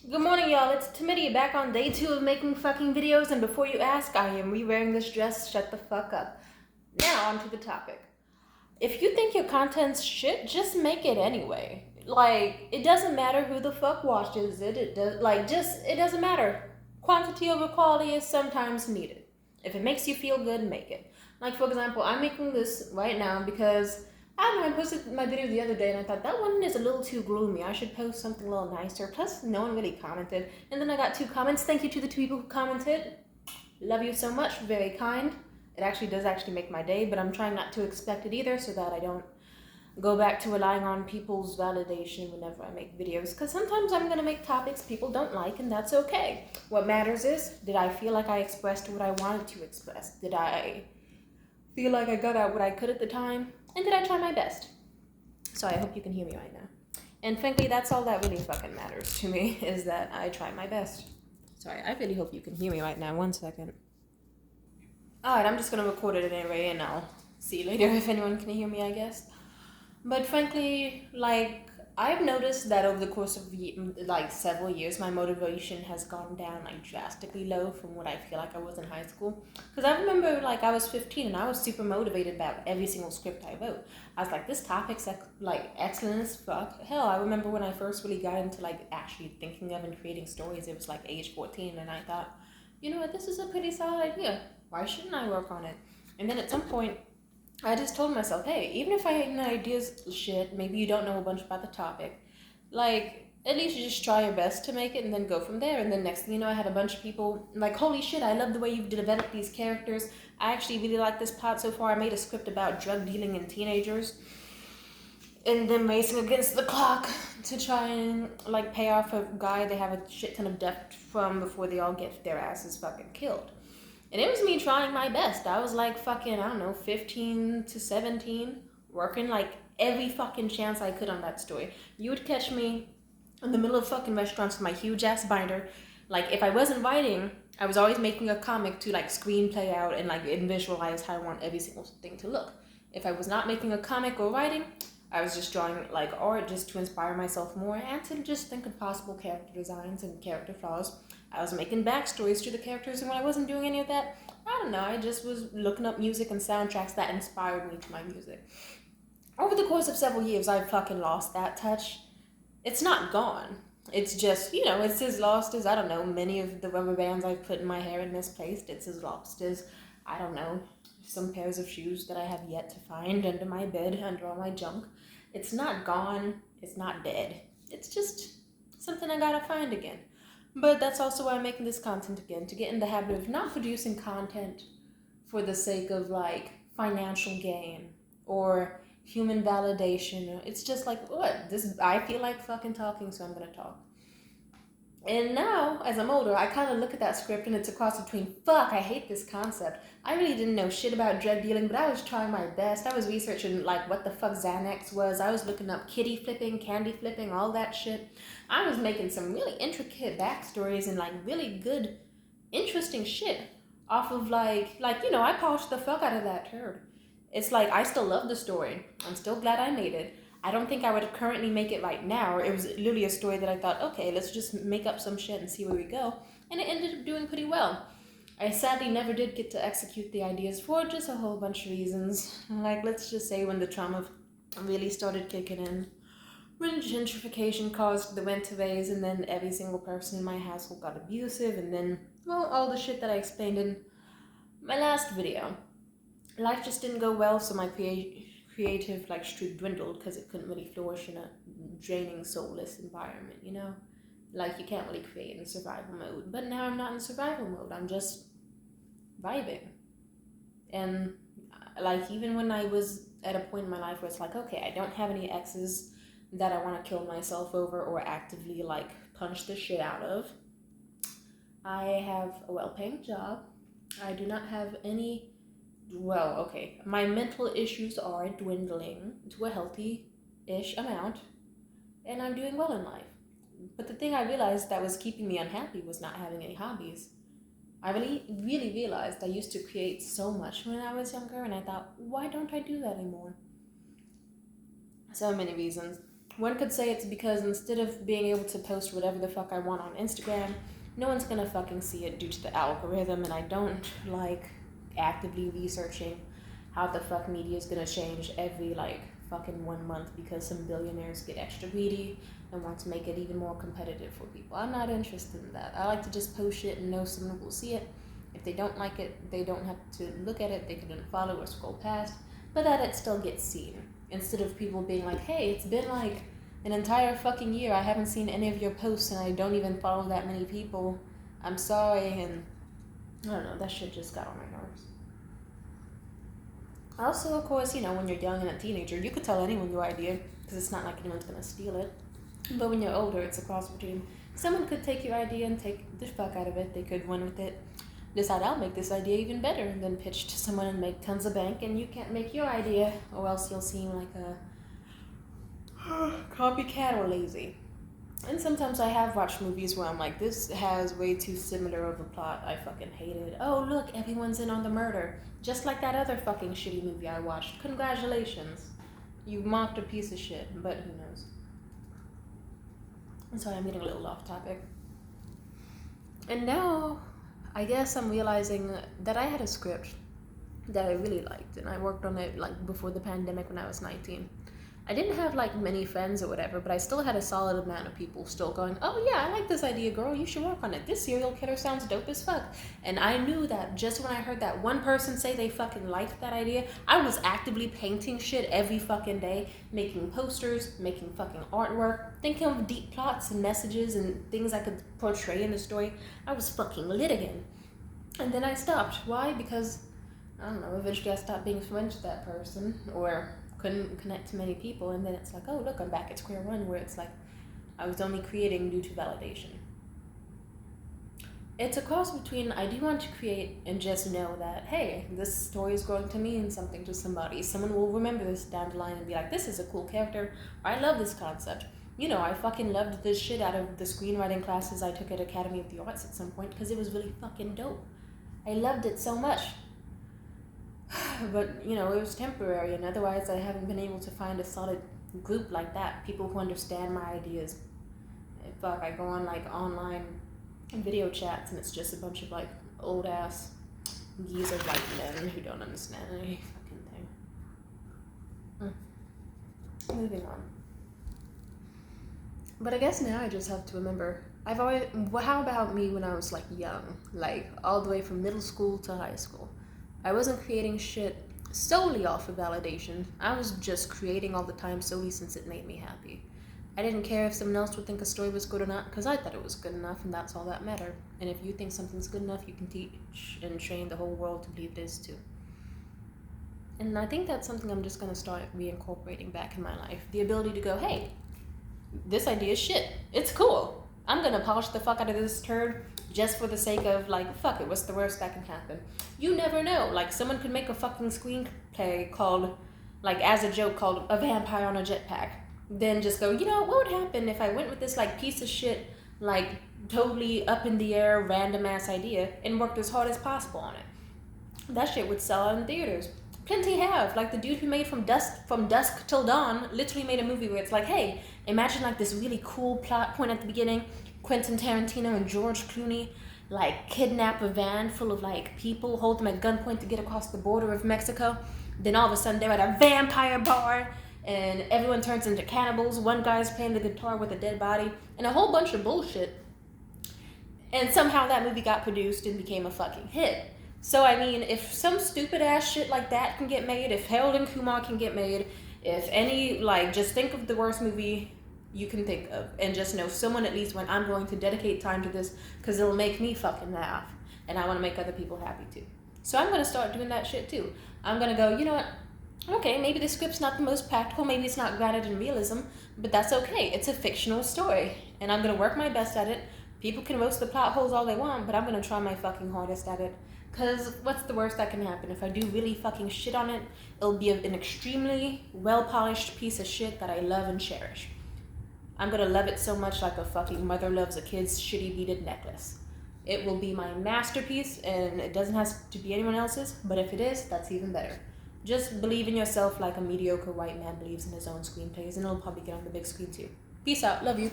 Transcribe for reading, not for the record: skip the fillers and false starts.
Good morning, y'all. It's Timidity back on day 2 of making fucking videos, and before you ask, I am re-wearing this dress. Shut the fuck up. Now, on to the topic. If you think your content's shit, just make it anyway. Like, it doesn't matter who the fuck watches it. It doesn't matter. Quantity over quality is sometimes needed. If it makes you feel good, make it. Like, for example, I'm making this right now because I don't know, I posted my video the other day and I thought that one is a little too gloomy. I should post something a little nicer. Plus, no one really commented. And then I got 2 comments. Thank you to the 2 people who commented. Love you so much. Very kind. It actually does make my day, but I'm trying not to expect it either so that I don't go back to relying on people's validation whenever I make videos. Because sometimes I'm going to make topics people don't like, and that's okay. What matters is, did I feel like I expressed what I wanted to express? Did I feel like I got out what I could at the time? And did I try my best? So I hope you can hear me right now. And frankly, that's all that really fucking matters to me, is that I try my best. Sorry, I really hope you can hear me right now. 1 second. Alright, I'm just gonna record it anyway, and I'll see later if anyone can hear me, I guess. But frankly, I've noticed that over the course of several years, my motivation has gone down drastically low from what I feel like I was in high school. Because I remember I was 15 and I was super motivated about every single script I wrote. I was like, this topic's excellent as fuck. Hell, I remember when I first really got into actually thinking of and creating stories, it was age 14, and I thought, you know what, this is a pretty solid idea. Why shouldn't I work on it? And then at some point, I just told myself, hey, even if I no ideas shit, maybe you don't know a bunch about the topic, at least you just try your best to make it and then go from there. And then next thing you know, I had a bunch of people holy shit, I love the way you've developed these characters. I actually really like this plot so far. I made a script about drug dealing in teenagers and them racing against the clock to try and pay off a guy they have a shit ton of debt from before they all get their asses fucking killed. And it was me trying my best. I was 15 to 17, working every fucking chance I could on that story. You would catch me in the middle of fucking restaurants with my huge ass binder. If I wasn't writing, I was always making a comic to screenplay out and visualize how I want every single thing to look. If I was not making a comic or writing, I was just drawing art just to inspire myself more and to just think of possible character designs and character flaws. I was making backstories to the characters, and when I wasn't doing any of that, I don't know, I just was looking up music and soundtracks that inspired me to my music. Over the course of several years, I've fucking lost that touch. It's not gone. It's just, it's as lost as, I don't know, many of the rubber bands I've put in my hair and misplaced. It's as lost as, I don't know, some pairs of shoes that I have yet to find under my bed, under all my junk. It's not gone. It's not dead. It's just something I gotta find again. But that's also why I'm making this content again, to get in the habit of not producing content for the sake of financial gain or human validation. It's just I feel like fucking talking, so I'm gonna talk. And now, as I'm older, I kind of look at that script and it's a cross between, fuck, I hate this concept. I really didn't know shit about drug dealing, but I was trying my best. I was researching what the fuck Xanax was. I was looking up kitty flipping, candy flipping, all that shit. I was making some really intricate backstories and really good, interesting shit off of I polished the fuck out of that turd. It's I still love the story. I'm still glad I made it. I don't think I would currently make it right now. It was literally a story that I thought, okay, let's just make up some shit and see where we go. And it ended up doing pretty well. I sadly never did get to execute the ideas for just a whole bunch of reasons. Let's just say when the trauma really started kicking in. When gentrification caused the rent to raise, and then every single person in my household got abusive, and then, well, all the shit that I explained in my last video. Life just didn't go well, so my creative streak dwindled because it couldn't really flourish in a draining, soulless environment, you can't really create in survival mode. But now I'm not in survival mode. I'm just vibing. And even when I was at a point in my life where it's okay, I don't have any exes that I want to kill myself over or actively punch the shit out of. I have a well-paying job. I do not have any, my mental issues are dwindling to a healthy-ish amount, and I'm doing well in life. But the thing I realized that was keeping me unhappy was not having any hobbies. I really realized I used to create so much when I was younger, and I thought, why don't I do that anymore? So many reasons. One could say it's because instead of being able to post whatever the fuck I want on Instagram, no one's gonna fucking see it due to the algorithm, and I don't like actively researching how the fuck media is gonna change every like fucking 1 month because some billionaires get extra greedy and want to make it even more competitive for people. I'm not interested in that. I like to just post shit and know someone will see it. If they don't like it, they don't have to look at it. They can unfollow or scroll past, but that it still gets seen. Instead of people being like, hey, it's been like an entire fucking year. I haven't seen any of your posts and I don't even follow that many people. I'm sorry. And I don't know, that shit just got on my nerves. Also, of course, you know, when you're young and a teenager, you could tell anyone your idea because it's not like anyone's gonna steal it. But when you're older, it's a cross between someone could take your idea and take the fuck out of it. They could run with it, decide I'll make this idea even better, and then pitch to someone and make tons of bank, and you can't make your idea, or else you'll seem like a copycat or lazy. And sometimes I have watched movies where I'm like, this has way too similar of a plot. I fucking hate it. Oh, look, everyone's in on the murder. Just like that other fucking shitty movie I watched. Congratulations. You mocked a piece of shit, but who knows. I'm sorry, I'm getting a little off topic. And now, I guess I'm realizing that I had a script that I really liked, and I worked on it like before the pandemic when I was 19. I didn't have like many friends or whatever, but I still had a solid amount of people still going, oh yeah, I like this idea, girl, you should work on it. This serial killer sounds dope as fuck. And I knew that just when I heard that one person say they fucking liked that idea, I was actively painting shit every fucking day, making posters, making fucking artwork, thinking of deep plots and messages and things I could portray in the story. I was fucking lit again. And then I stopped. Why? Because, I don't know, eventually I stopped being friends with that person, or couldn't connect to many people, and then it's like, oh look, I'm back at square one, where it's like I was only creating due to validation. It's a cross between I do want to create and just know that, hey, this story is going to mean something to somebody. Someone will remember this down the line and be like, this is a cool character, or I love this concept. You know, I fucking loved this shit out of the screenwriting classes I took at Academy of the Arts at some point because it was really fucking dope. I loved it so much. But, you know, it was temporary, and otherwise I haven't been able to find a solid group like that, people who understand my ideas. And fuck, I go on like online video chats and it's just a bunch of like old ass geezers like men who don't understand any fucking thing. Moving on. But I guess now I just have to remember, how about me when I was like young, like all the way from middle school to high school? I wasn't creating shit solely off of validation. I was just creating all the time solely since it made me happy. I didn't care if someone else would think a story was good or not, because I thought it was good enough, and that's all that mattered. And if you think something's good enough, you can teach and train the whole world to believe it is too. And I think that's something I'm just going to start reincorporating back in my life. The ability to go, hey, this idea is shit. It's cool. I'm going to polish the fuck out of this turd just for the sake of, like, fuck it, what's the worst that can happen? You never know. Like, someone could make a fucking screenplay called, like, as a joke, called A Vampire on a Jetpack. Then just go, you know, what would happen if I went with this, like, piece of shit, like, totally up in the air, random-ass idea and worked as hard as possible on it? That shit would sell out in theaters. Plenty have. Like, the dude who made From Dusk Till Dawn literally made a movie where it's like, hey, imagine, like, this really cool plot point at the beginning. Quentin Tarantino and George Clooney, like, kidnap a van full of, like, people, hold them at gunpoint to get across the border of Mexico. Then all of a sudden they're at a vampire bar, and everyone turns into cannibals. One guy's playing the guitar with a dead body, and a whole bunch of bullshit. And somehow that movie got produced and became a fucking hit. So, I mean, if some stupid-ass shit like that can get made, if Harold and Kumar can get made, if any, like, just think of the worst movie you can think of, and just know someone at least went, I'm going to dedicate time to this because it'll make me fucking laugh, and I want to make other people happy too. So I'm going to start doing that shit too. I'm going to go, you know what, okay, maybe the script's not the most practical, maybe it's not grounded in realism, but that's okay, it's a fictional story, and I'm going to work my best at it. People can roast the plot holes all they want, but I'm going to try my fucking hardest at it. Because what's the worst that can happen? If I do really fucking shit on it, it'll be an extremely well-polished piece of shit that I love and cherish. I'm gonna love it so much like a fucking mother loves a kid's shitty beaded necklace. It will be my masterpiece, and it doesn't have to be anyone else's, but if it is, that's even better. Just believe in yourself like a mediocre white man believes in his own screenplays, and it'll probably get on the big screen too. Peace out. Love you.